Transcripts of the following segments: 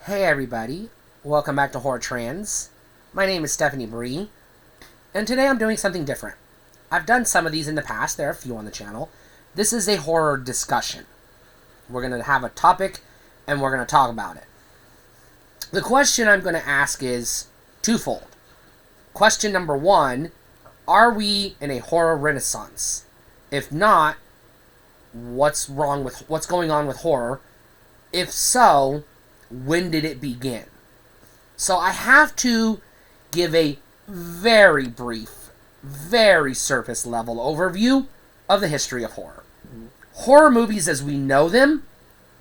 Hey everybody, welcome back to Horror Trends. My name is Stephanie Bree, and today I'm doing something different. I've done some of these in the past, there are a few on the channel. This is a horror discussion. We're going to have a topic, and we're going to talk about it. The question I'm going to ask is twofold. Question number one, are we in a horror renaissance? If not, what's going on with horror? If so, when did it begin? So I have to give a very brief, very surface level overview of the history of horror. Horror movies as we know them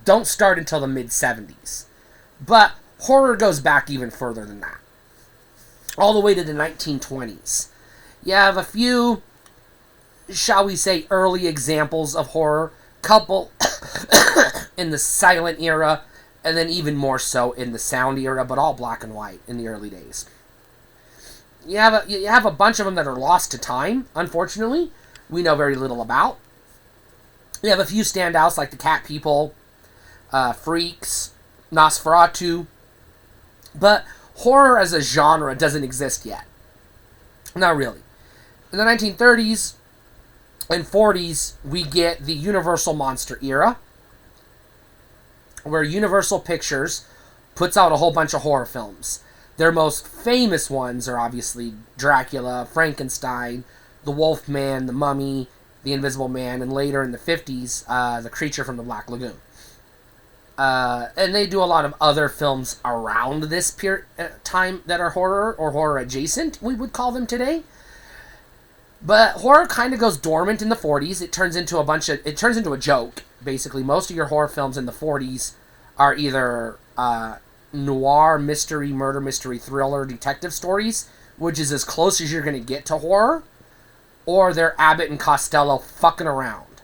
don't start until the mid-70s. But horror goes back even further than that. All the way to the 1920s. You have a few, shall we say, early examples of horror. Couple in the silent era, and then even more so in the sound era, but all black and white in the early days. You have a bunch of them that are lost to time, unfortunately. We know very little about. You have a few standouts like the Cat People, Freaks, Nosferatu. But horror as a genre doesn't exist yet. Not really. In the 1930s and 40s, we get the Universal Monster era, where Universal Pictures puts out a whole bunch of horror films. Their most famous ones are obviously Dracula, Frankenstein, The Wolfman, The Mummy, The Invisible Man, and later in the 50s, The Creature from the Black Lagoon. And they do a lot of other films around this time that are horror or horror adjacent, we would call them today. But horror kind of goes dormant in the 40s. It turns into a joke. Basically, most of your horror films in the 40s are either noir, mystery, murder, mystery, thriller, detective stories, which is as close as you're going to get to horror, or they're Abbott and Costello fucking around.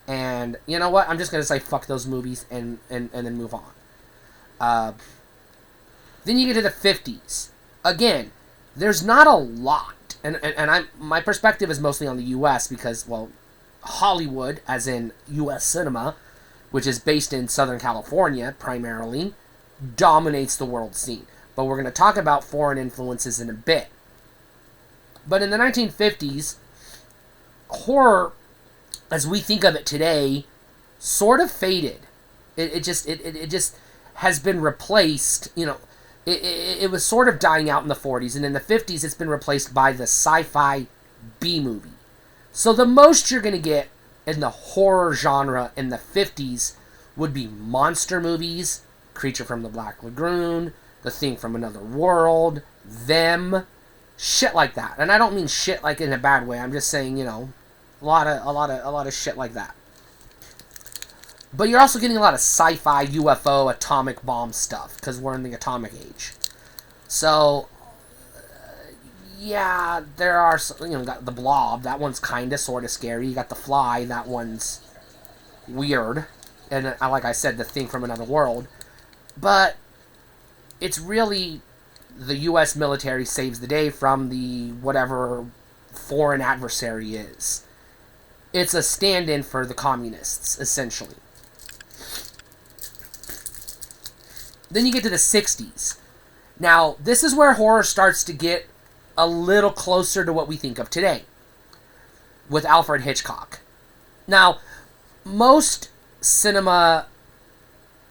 And you know what? I'm just going to say fuck those movies and then move on. Then you get to the 50s. Again, there's not a lot. And my perspective is mostly on the U.S. because, well, Hollywood, as in U.S. cinema, which is based in Southern California primarily, dominates the world scene. But we're going to talk about foreign influences in a bit. But in the 1950s, horror, as we think of it today, sort of faded. It just has been replaced, It was sort of dying out in the 40s, and in the 50s it's been replaced by the sci-fi B-movie. So the most you're going to get in the horror genre in the 50s would be monster movies, Creature from the Black Lagoon, The Thing from Another World, Them, shit like that. And I don't mean shit like in a bad way. I'm just saying, a lot of shit like that. But you're also getting a lot of sci-fi, UFO, atomic bomb stuff, because we're in the atomic age. So, yeah, there are, got the Blob, that one's kind of, sort of scary. You got The Fly, that one's weird. And like I said, The Thing from Another World. But it's really the U.S. military saves the day from the whatever foreign adversary is. It's a stand-in for the communists, essentially. Then you get to the 60s. Now, this is where horror starts to get a little closer to what we think of today, with Alfred Hitchcock. Now, most cinema,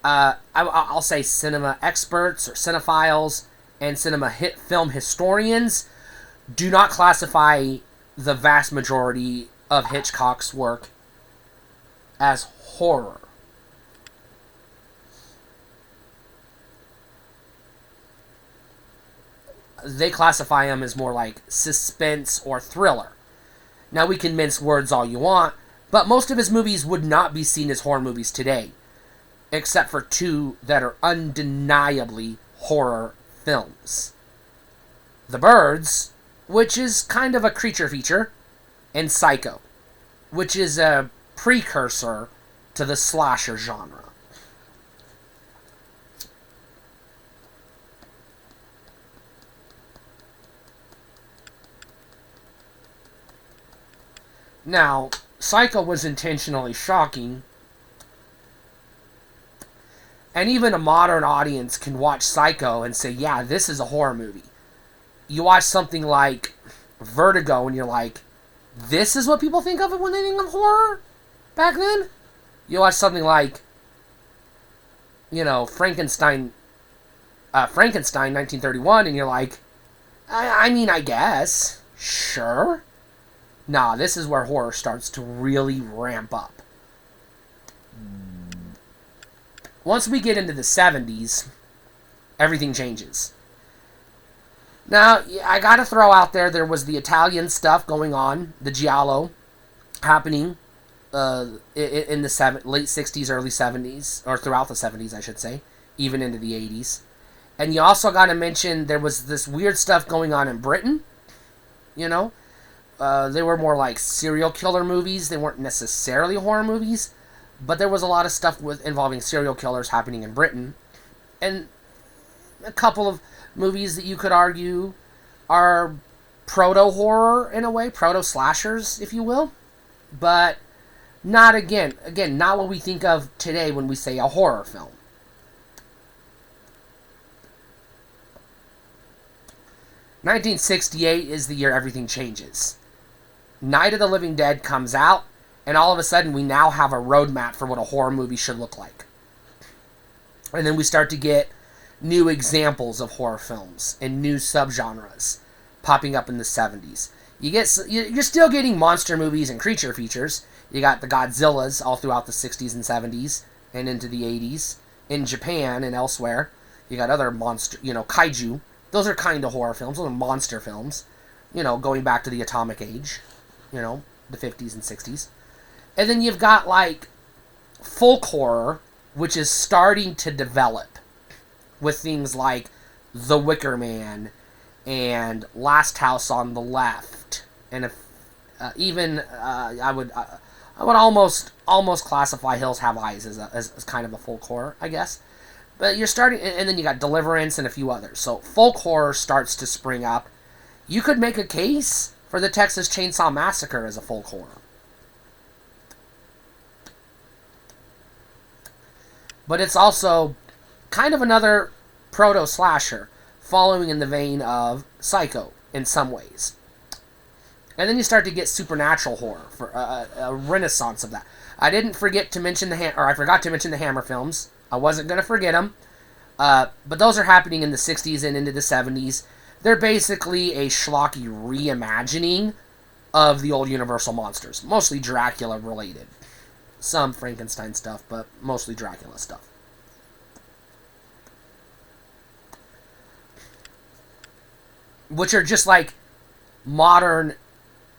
I'll say cinema experts or cinephiles and film historians do not classify the vast majority of Hitchcock's work as horror. They classify them as more like suspense or thriller. Now, we can mince words all you want, but most of his movies would not be seen as horror movies today, except for two that are undeniably horror films. The Birds, which is kind of a creature feature, and Psycho, which is a precursor to the slasher genre. Now, Psycho was intentionally shocking And even a modern audience can watch Psycho and say, yeah, this is a horror movie. You watch something like Vertigo and you're like, this is what people think of it when they think of horror back then? You watch something like, Frankenstein 1931, and you're like, I mean, I guess. Sure. Nah, this is where horror starts to really ramp up. Once we get into the 70s, everything changes. Now, I gotta throw out there was the Italian stuff going on, the Giallo, happening in the late 60s, early 70s, or throughout the 70s, I should say, even into the 80s. And you also gotta mention there was this weird stuff going on in Britain, They were more like serial killer movies. They weren't necessarily horror movies, but there was a lot of stuff involving serial killers happening in Britain. And a couple of movies that you could argue are proto-horror in a way, proto-slashers, if you will. But not not what we think of today when we say a horror film. (1968) is the year everything changes. Night of the Living Dead comes out, and all of a sudden we now have a roadmap for what a horror movie should look like. And then we start to get new examples of horror films and new subgenres popping up in the 70s. You're still getting monster movies and creature features. You got the Godzillas all throughout the 60s and 70s and into the 80s in Japan and elsewhere. You got other monster, kaiju. Those are kind of horror films. Those are monster films. Going back to the Atomic Age. The 50s and 60s. And then you've got, folk horror, which is starting to develop with things like The Wicker Man and Last House on the Left. And I would almost classify Hills Have Eyes as kind of a folk horror, I guess. But you're starting, and then you got Deliverance and a few others. So folk horror starts to spring up. You could make a case for the Texas Chainsaw Massacre as a folk horror. But it's also kind of another proto-slasher, following in the vein of Psycho in some ways. And then you start to get supernatural horror, for a renaissance of that. I forgot to mention the Hammer films. I wasn't going to forget them. But those are happening in the 60s and into the 70s. They're basically a schlocky reimagining of the old Universal monsters. Mostly Dracula related. Some Frankenstein stuff, but mostly Dracula stuff. Which are just like modern,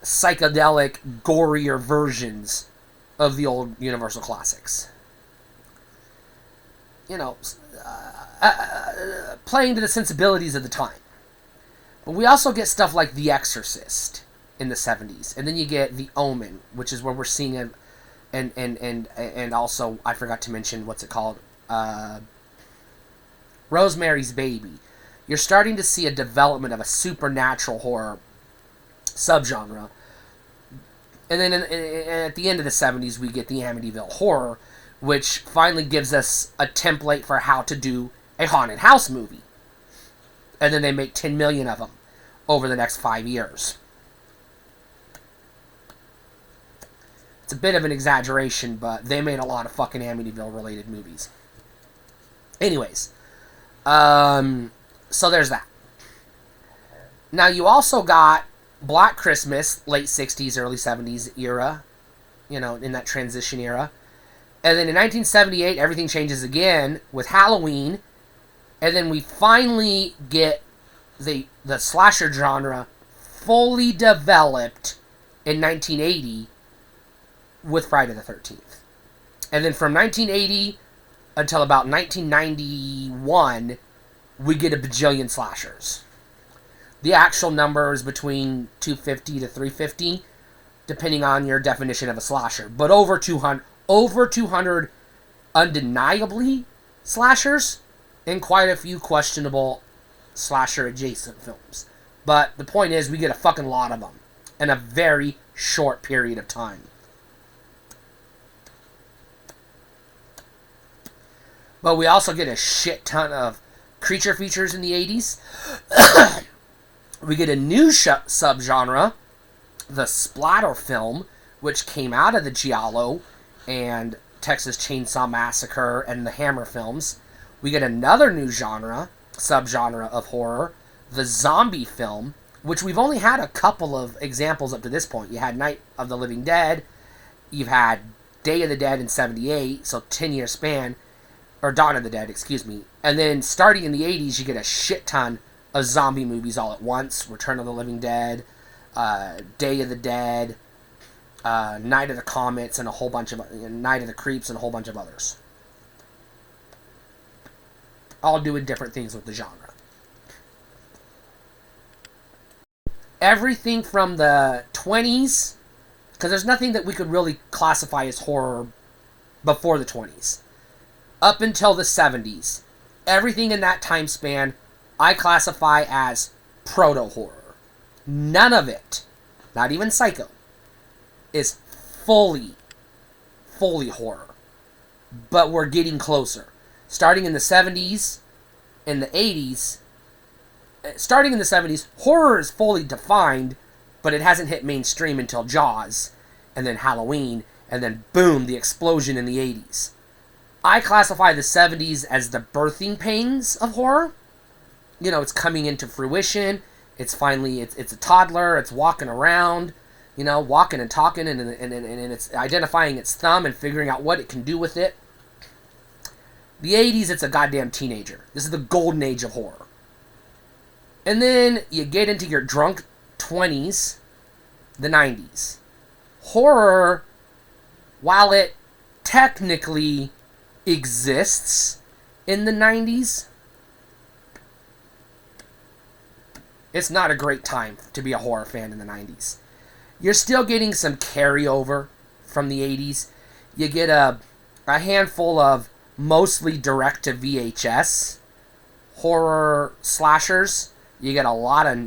psychedelic, gorier versions of the old Universal classics. Playing to the sensibilities of the time. But we also get stuff like The Exorcist in the 70s. And then you get The Omen, which is where we're seeing it. And also, I forgot to mention, what's it called? Rosemary's Baby. You're starting to see a development of a supernatural horror subgenre. And then at the end of the 70s, we get the Amityville Horror, which finally gives us a template for how to do a haunted house movie. And then they make 10 million of them over the next 5 years. It's a bit of an exaggeration, but they made a lot of fucking Amityville-related movies. Anyways, so there's that. Now, you also got Black Christmas, late 60s, early 70s era, in that transition era. And then in 1978, everything changes again with Halloween. And then we finally get the slasher genre fully developed in 1980 with Friday the 13th. And then from 1980 until about 1991, we get a bajillion slashers. The actual number is between 250 to 350, depending on your definition of a slasher. But over 200 undeniably slashers, and quite a few questionable slasher-adjacent films. But the point is, we get a fucking lot of them in a very short period of time. But we also get a shit ton of creature features in the 80s. We get a new subgenre, the splatter film, which came out of the Giallo and Texas Chainsaw Massacre and the Hammer films. We get another new subgenre of horror, the zombie film, which we've only had a couple of examples up to this point. You had Night of the Living Dead, you've had Day of the Dead in 78, so 10-year span, or Dawn of the Dead, excuse me. And then starting in the 80s, you get a shit ton of zombie movies all at once. Return of the Living Dead, Day of the Dead, Night of the Comets, and a whole bunch of Night of the Creeps, and a whole bunch of others. All doing different things with the genre. Everything from the 20s, because there's nothing that we could really classify as horror before the 20s, up until the 70s. Everything in that time span I classify as proto-horror. None of it, not even Psycho, is fully horror. But we're getting closer. Starting in the 70s, in the 80s, starting in the 70s, horror is fully defined, but it hasn't hit mainstream until Jaws, and then Halloween, and then boom, the explosion in the 80s. I classify the 70s as the birthing pains of horror. You know, it's coming into fruition. It's finally, it's a toddler. It's walking around, you know, walking and talking, and it's identifying its thumb and figuring out what it can do with it. The 80s, it's a goddamn teenager. This is the golden age of horror. And then you get into your drunk 20s, the 90s. Horror, while it technically exists in the 90s, it's not a great time to be a horror fan in the 90s. You're still getting some carryover from the 80s. You get a handful of mostly direct-to-VHS horror slashers. You get a lot of Full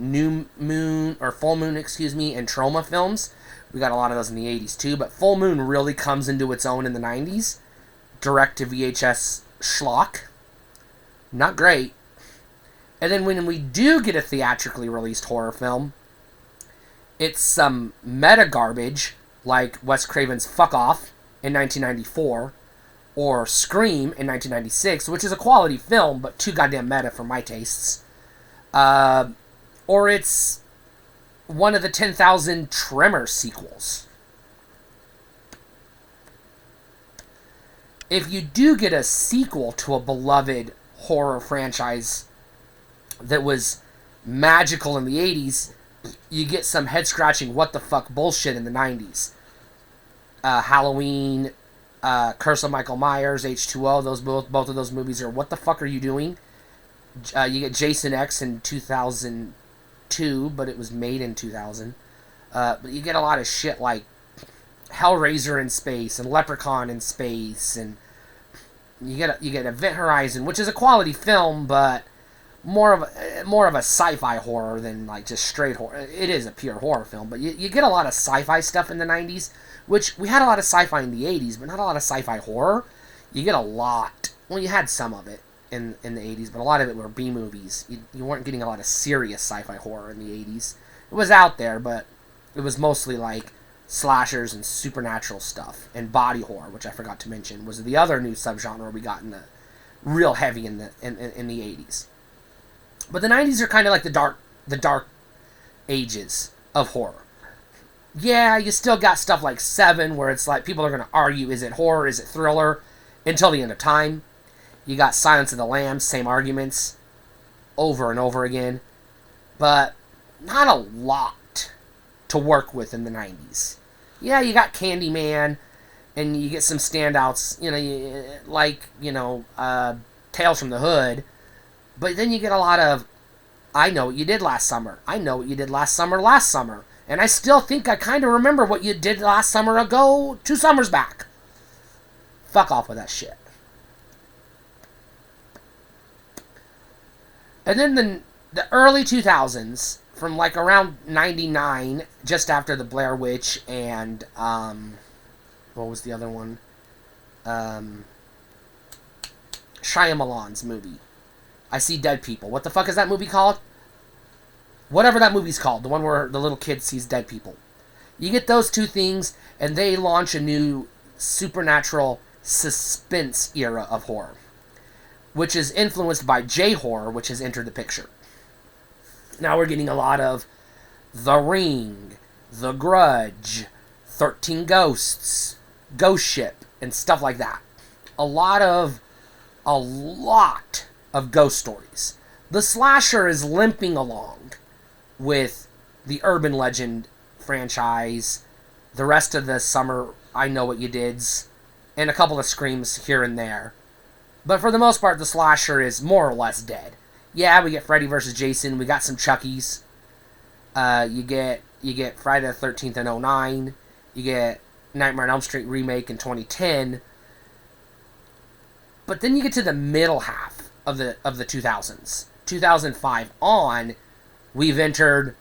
Moon, and Troma films. We got a lot of those in the 80s too, but Full Moon really comes into its own in the 90s. Direct-to-VHS schlock. Not great. And then when we do get a theatrically released horror film, it's some meta garbage like Wes Craven's Fuck Off in 1994 or Scream in 1996, which is a quality film, but too goddamn meta for my tastes. Or it's one of the 10,000 Tremor sequels. If you do get a sequel to a beloved horror franchise that was magical in the 80s, you get some head-scratching what-the-fuck bullshit in the 90s. Halloween, Curse of Michael Myers, H2O, both of those movies are what the fuck are you doing? You get Jason X in 2002, but it was made in 2000. But you get a lot of shit like Hellraiser in space and Leprechaun in space, and you get Event Horizon, which is a quality film, but more of a sci-fi horror than like just straight horror. It is a pure horror film, but you get a lot of sci-fi stuff in the 90s, which we had a lot of sci-fi in the 80s, but not a lot of sci-fi horror. You get a lot. Well, you had some of it in the 80s, but a lot of it were B movies. You weren't getting a lot of serious sci-fi horror in the 80s. It was out there, but it was mostly like slashers and supernatural stuff, and body horror, which I forgot to mention, was the other new subgenre we got in the real heavy in the 80s. But the 90s are kind of like the dark ages of horror. Yeah, you still got stuff like Seven, where it's like people are going to argue, is it horror, is it thriller, until the end of time. You got Silence of the Lambs, same arguments, over and over again. But not a lot to work with in the 90s. Yeah, you got Candyman, and you get some standouts, Tales from the Hood. But then you get a lot of, I Know What You Did Last Summer. I Know What You Did last summer. And I still think I kind of remember what you did last summer ago, 2 summers back. Fuck off with that shit. And then the early 2000s, from like around 99, just after the Blair Witch and, what was the other one? Shyamalan's movie. I See Dead People. What the fuck is that movie called? Whatever that movie's called. The one where the little kid sees dead people. You get those two things, and they launch a new supernatural suspense era of horror, which is influenced by J-horror, which has entered the picture. Now we're getting a lot of The Ring, The Grudge, 13 Ghosts, Ghost Ship, and stuff like that. A lot of ghost stories. The slasher is limping along with the Urban Legend franchise, the rest of the Summer I Know What You Dids, and a couple of Screams here and there. But for the most part, the slasher is more or less dead. Yeah, we get Freddy vs. Jason, we got some Chuckies. You get Friday the 13th in 2009. You get Nightmare on Elm Street remake in 2010. But then you get to the middle half of the 2000s. 2005 on, we've entered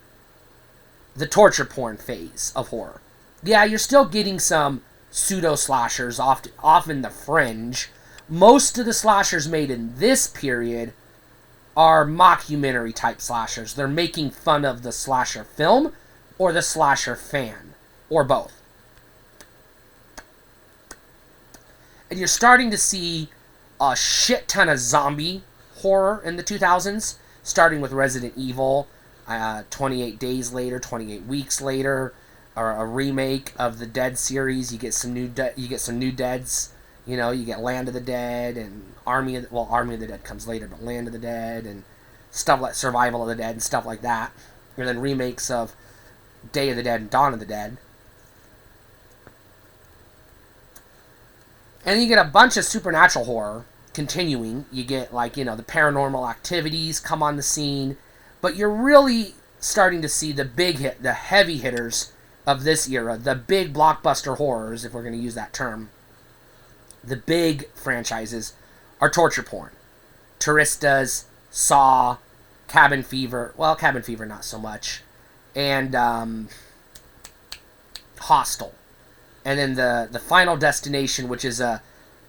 the torture porn phase of horror. Yeah, you're still getting some pseudo-slashers off in the fringe. Most of the slashers made in this period are mockumentary type slashers. They're making fun of the slasher film or the slasher fan, or both. And you're starting to see a shit ton of zombie horror in the 2000s, starting with Resident Evil, 28 Days Later, 28 Weeks Later, or a remake of the Dead series. You get some new Deads. You know, you get Land of the Dead and Army of the Dead comes later, but Land of the Dead and stuff like Survival of the Dead and stuff like that. And then remakes of Day of the Dead and Dawn of the Dead. And then you get a bunch of supernatural horror continuing. You get, like, you know, the Paranormal Activities come on the scene. But you're really starting to see the heavy hitters of this era, the big blockbuster horrors, if we're going to use that term. The big franchises are torture porn. Turistas, Saw, Cabin Fever. Well, Cabin Fever not so much. And Hostel. And then the Final Destination, which is a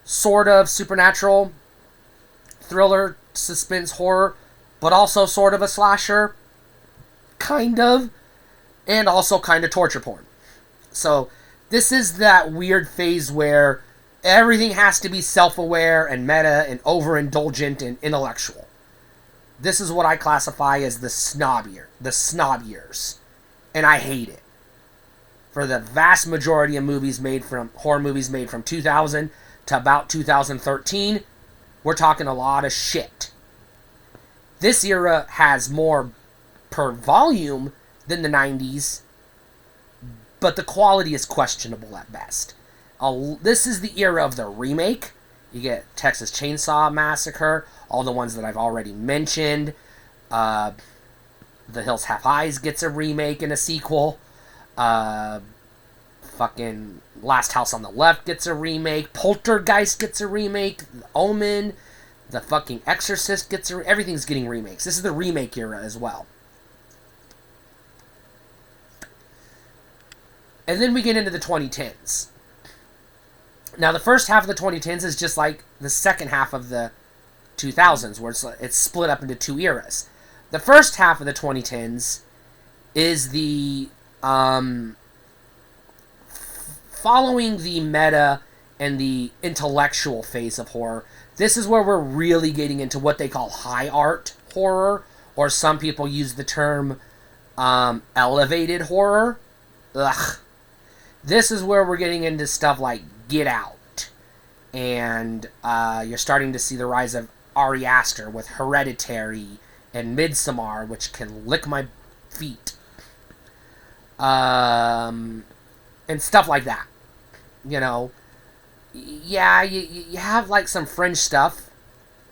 sort of supernatural thriller, suspense horror, but also sort of a slasher. Kind of. And also kind of torture porn. So this is that weird phase where everything has to be self-aware and meta and overindulgent and intellectual. This is what I classify as the snob years. And I hate it. For the vast majority of horror movies made from 2000 to about 2013, we're talking a lot of shit. This era has more per volume than the 90s, but the quality is questionable at best. This is the era of the remake. You get Texas Chainsaw Massacre, all the ones that I've already mentioned. The Hills Have Eyes gets a remake and a sequel. Fucking Last House on the Left gets a remake. Poltergeist gets a remake. The Omen. The fucking Exorcist gets everything's getting remakes. This is the remake era as well. And then we get into the 2010s. Now, the first half of the 2010s is just like the second half of the 2000s, where it's split up into two eras. The first half of the 2010s is the following the meta and the intellectual phase of horror. This is where we're really getting into what they call high art horror, or some people use the term elevated horror. Ugh. This is where we're getting into stuff like Get Out. And you're starting to see the rise of Ari Aster with Hereditary and Midsommar, which can lick my feet. And stuff like that. You know, yeah, you have like some fringe stuff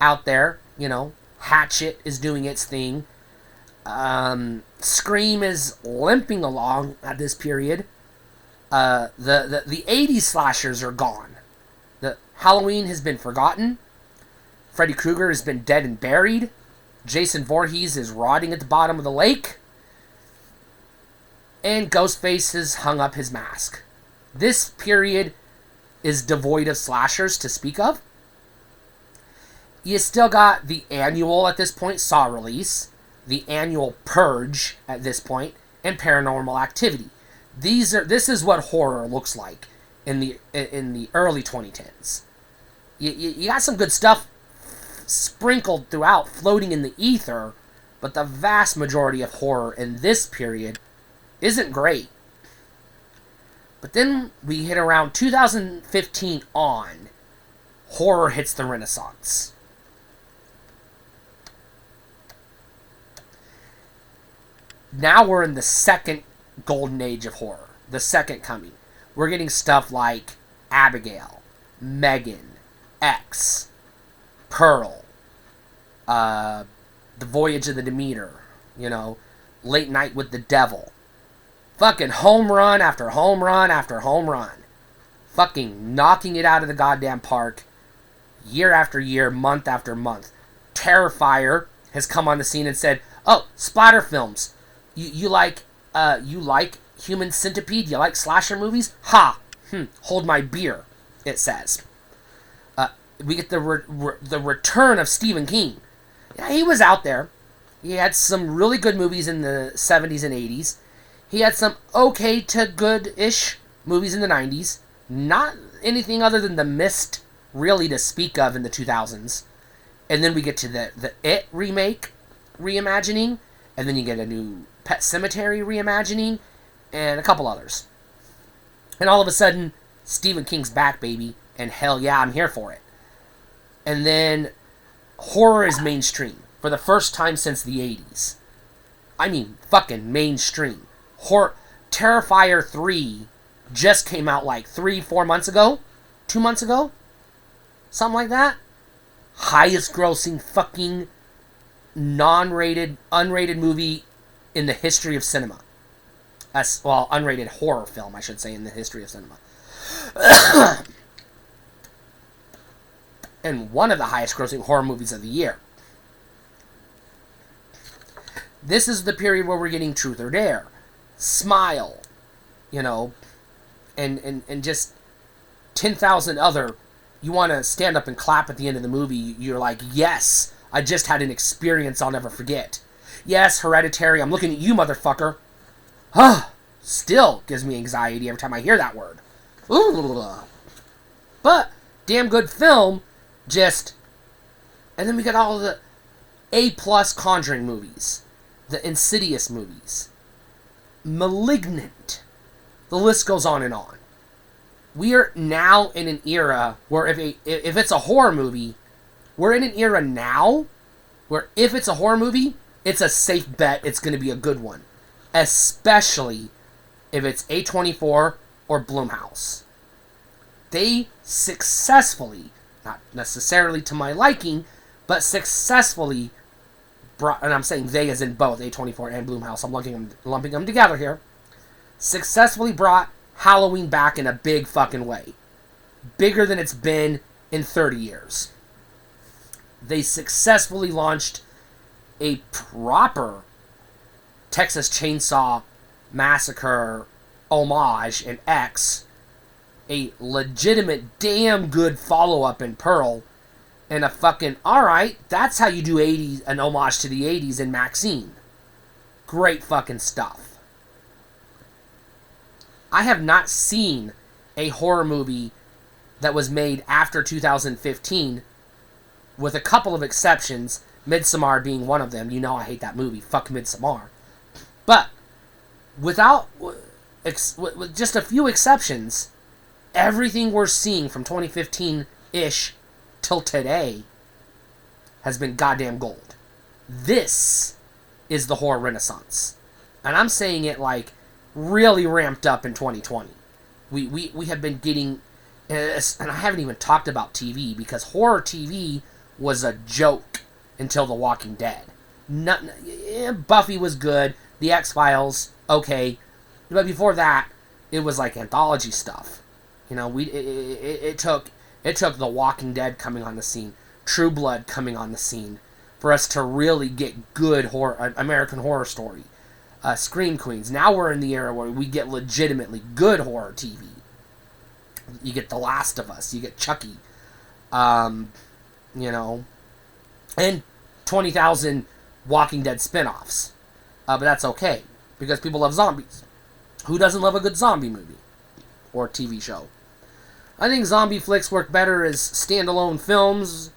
out there. You know, Hatchet is doing its thing. Scream is limping along at this period. The 80s slashers are gone. The Halloween has been forgotten. Freddy Krueger has been dead and buried. Jason Voorhees is rotting at the bottom of the lake. And Ghostface has hung up his mask. This period is devoid of slashers to speak of. You still got the annual at this point, Saw release, the annual Purge at this point, and Paranormal Activity. This is what horror looks like in the early 2010s. You got some good stuff sprinkled throughout, floating in the ether, but the vast majority of horror in this period isn't great. But then we hit around 2015 on, horror hits the Renaissance. Now we're in the second golden age of horror, the second coming. We're getting stuff like Abigail, Megan, X, Pearl, The Voyage of the Demeter, Late Night with the Devil. Fucking home run after home run after home run. Fucking knocking it out of the goddamn park year after year, month after month. Terrifier has come on the scene and said, "Oh, splatter films. You like Human Centipede? You like slasher movies? Ha! Hold my beer," it says. We get the return of Stephen King. Yeah, he was out there. He had some really good movies in the 70s and 80s. He had some okay to good-ish movies in the 90s. Not anything other than The Mist really to speak of in the 2000s. And then we get to the It remake, reimagining. And then you get a new Pet Sematary reimagining. And a couple others. And all of a sudden, Stephen King's back, baby. And hell yeah, I'm here for it. And then horror is mainstream for the first time since the 80s. I mean, fucking mainstream. Terrifier 3 just came out like 3-4 months ago? 2 months ago? Something like that? Highest grossing fucking non-rated, unrated movie in the history of cinema. Well, unrated horror film, I should say, in the history of cinema. And one of the highest grossing horror movies of the year. This is the period where we're getting Truth or Dare, Smile, and just 10,000 other. You want to stand up and clap at the end of the movie. You're like, yes, I just had an experience I'll never forget. Yes, Hereditary, I'm looking at you, motherfucker. Still gives me anxiety every time I hear that word. But, damn good film, and then we got all the A+ Conjuring movies. The Insidious movies. Malignant. The list goes on and on. We are now in an era where if it's a horror movie, we're in an era now where if it's a horror movie, it's a safe bet it's going to be a good one. Especially if it's A24 or Blumhouse. They successfully, not necessarily to my liking, but successfully brought, and I'm saying they as in both A24 and Blumhouse, I'm lumping them together here, successfully brought Halloween back in a big fucking way. Bigger than it's been in 30 years. They successfully launched a proper Texas Chainsaw Massacre homage in X, a legitimate damn good follow-up in Pearl, and a fucking, alright, that's how you do 80s, an homage to the 80s in Maxine. Great fucking stuff. I have not seen a horror movie that was made after 2015, with a couple of exceptions, Midsommar being one of them. You know I hate that movie. Fuck Midsommar. But, with just a few exceptions, everything we're seeing from 2015-ish till today has been goddamn gold. This is the horror renaissance. And I'm saying it like really ramped up in 2020. We have been getting, and I haven't even talked about TV, because horror TV was a joke until The Walking Dead. Buffy was good, The X-Files, okay, but before that, it was like anthology stuff. It took The Walking Dead coming on the scene, True Blood coming on the scene, for us to really get good horror, American Horror Story, Scream Queens. Now we're in the era where we get legitimately good horror TV. You get The Last of Us, you get Chucky, and 20,000 Walking Dead spin-offs. But that's okay, because people love zombies. Who doesn't love a good zombie movie or TV show? I think zombie flicks work better as standalone films.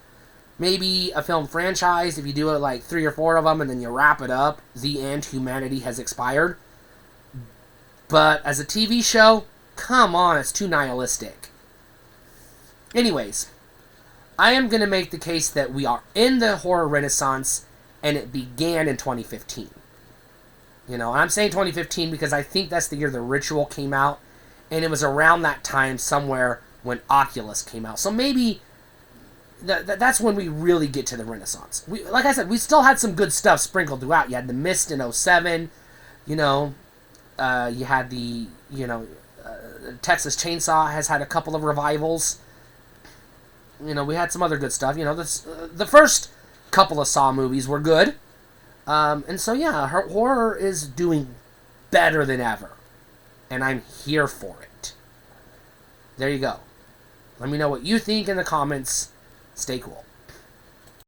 Maybe a film franchise, if you do it like 3 or 4 of them and then you wrap it up, the end, humanity has expired. But as a TV show, come on, it's too nihilistic. Anyways, I am going to make the case that we are in the horror renaissance, and it began in 2015. You know, I'm saying 2015 because I think that's the year The Ritual came out, and it was around that time somewhere when Oculus came out. So maybe that's when we really get to the renaissance. Like I said, we still had some good stuff sprinkled throughout. You had The Mist in 2007, you know, you had the, Texas Chainsaw has had a couple of revivals. You know, we had some other good stuff. You know, the first couple of Saw movies were good. And so, yeah, horror is doing better than ever. And I'm here for it. There you go. Let me know what you think in the comments. Stay cool.